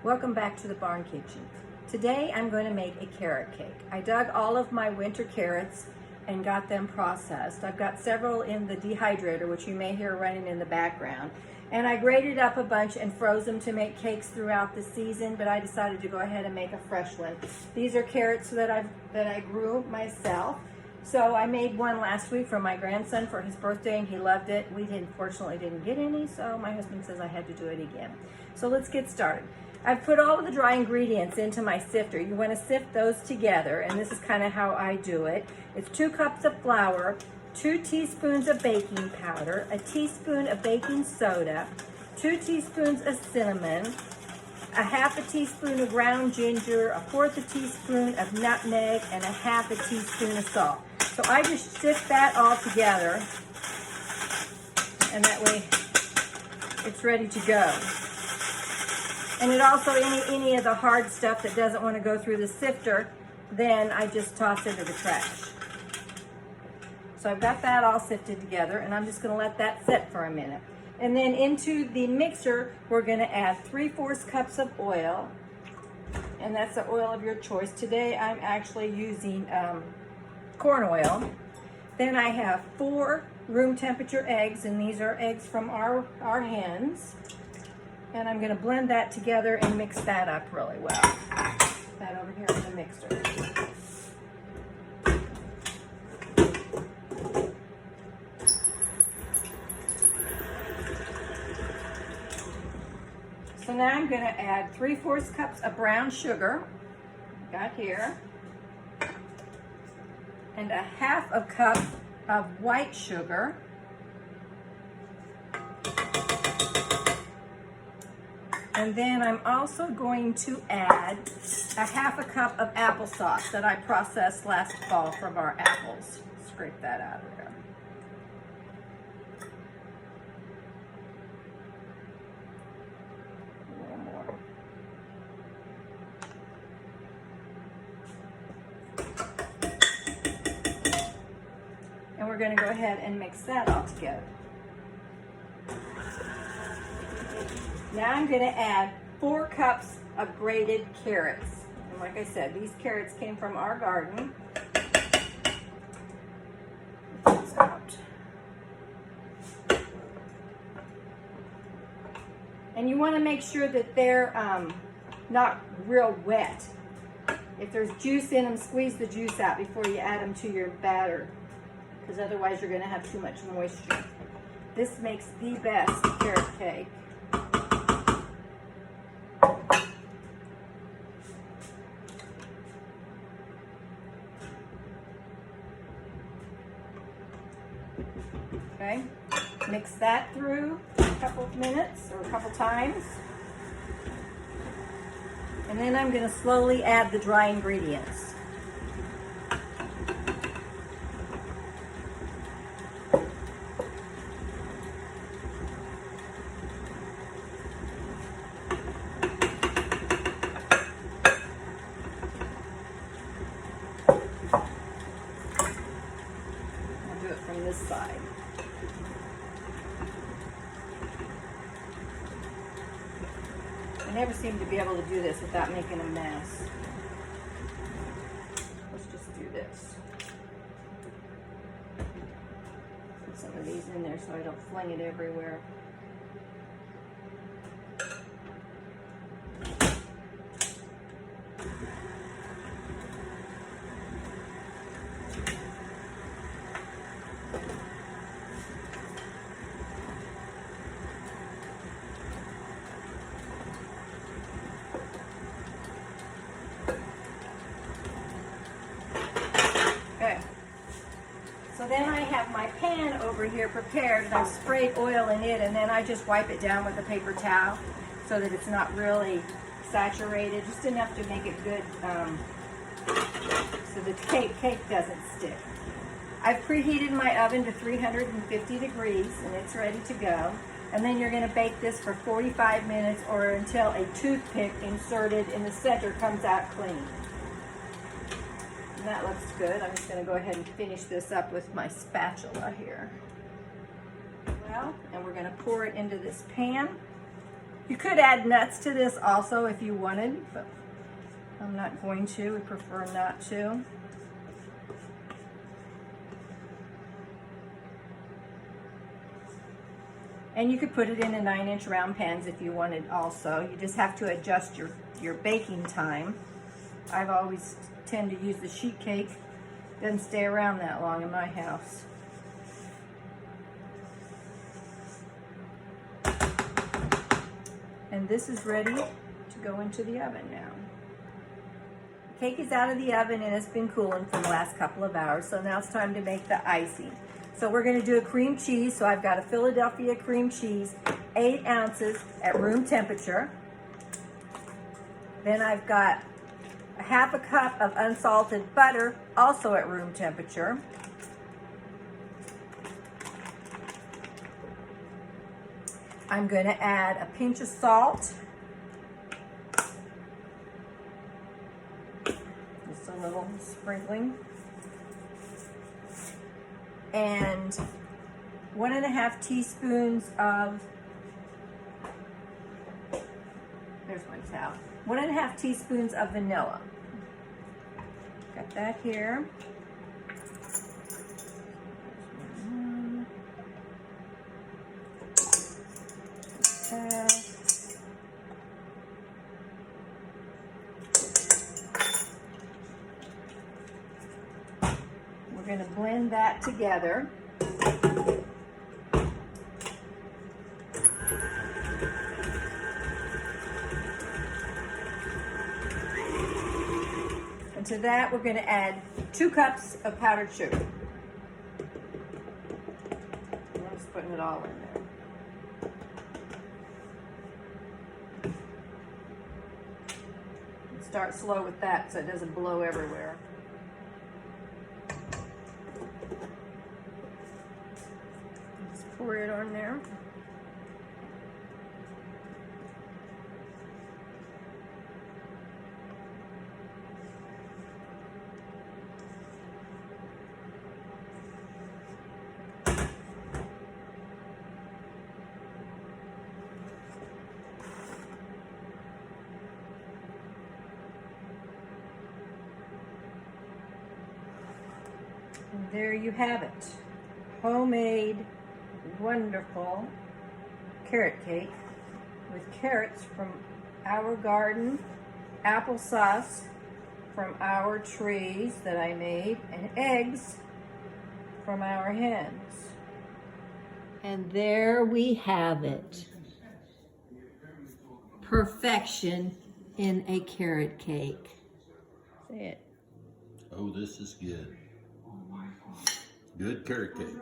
Welcome back to the Barn Kitchen. Today I'm going to make a carrot cake. I dug all of my winter carrots and got them processed. I've got several in the dehydrator, which you may hear running in the background. And I grated up a bunch and froze them to make cakes throughout the season, but I decided to go ahead and make a fresh one. These are carrots that I grew myself. So I made one last week for my grandson for his birthday and he loved it. We unfortunately didn't get any, so my husband says I had to do it again. So let's get started. I've put all of the dry ingredients into my sifter. You want to sift those together, and this is kind of how I do it. It's 2 cups of flour, 2 teaspoons of baking powder, a teaspoon of baking soda, 2 teaspoons of cinnamon, a half a teaspoon of ground ginger, a 1/4 a teaspoon of nutmeg, and a half a teaspoon of salt. So I just sift that all together, and that way it's ready to go. And it also, any of the hard stuff that doesn't want to go through the sifter, then I just toss into the trash. So I've got that all sifted together, and I'm just going to let that sit for a minute. And then into the mixer, we're going to add 3/4 cups of oil, and that's the oil of your choice. Today I'm actually using corn oil. Then I have 4 room temperature eggs, and these are eggs from our hens. And I'm going to blend that together and mix that up really well. Put that over here in the mixer. So now I'm going to add 3/4 cups of brown sugar, got here, and a half a cup of white sugar. And then I'm also going to add a half a cup of applesauce that I processed last fall from our apples. Scrape that out of there. A little more. And we're going to go ahead and mix that all together. Now I'm going to add 4 cups of grated carrots. And like I said, these carrots came from our garden. Get these out. And you want to make sure that they're not real wet. If there's juice in them, squeeze the juice out before you add them to your batter, because otherwise you're going to have too much moisture. This makes the best carrot cake. Okay, mix that through a couple of minutes or a couple times. And then I'm going to slowly add the dry ingredients. I'll do it from this side. I never seem to be able to do this without making a mess. Let's just do this. Put some of these in there so I don't fling it everywhere. So then I have my pan over here prepared, and I've sprayed oil in it, and then I just wipe it down with a paper towel so that it's not really saturated, just enough to make it good so the cake doesn't stick. I've preheated my oven to 350 degrees, and it's ready to go. And then you're going to bake this for 45 minutes or until a toothpick inserted in the center comes out clean. And that looks good. I'm just going to go ahead and finish this up with my spatula here. Well, and we're going to pour it into this pan. You could add nuts to this also if you wanted, but I'm not going to. We prefer not to. And you could put it in a 9-inch round pans if you wanted also. You just have to adjust your baking time. I've always tend to use the sheet cake. Doesn't stay around that long in my house. And this is ready to go into the oven now. The cake is out of the oven and it's been cooling for the last couple of hours, so now it's time to make the icing. So we're going to do a cream cheese. So I've got a Philadelphia cream cheese, 8 ounces at room temperature. Then I've got a 1/2 cup of unsalted butter, also at room temperature. I'm going to add a pinch of salt. Just a little sprinkling. And 1.5 teaspoons of, there's my towel, 1.5 teaspoons of vanilla. Got that here. We're going to blend that together. And to that, we're going to add 2 cups of powdered sugar. I'm just putting it all in there. Start slow with that so it doesn't blow everywhere. Just pour it on there. And there you have it. Homemade, wonderful carrot cake with carrots from our garden, applesauce from our trees that I made, and eggs from our hens. And there we have it. Perfection in a carrot cake. Say it. Oh, this is good. Good carrot cake.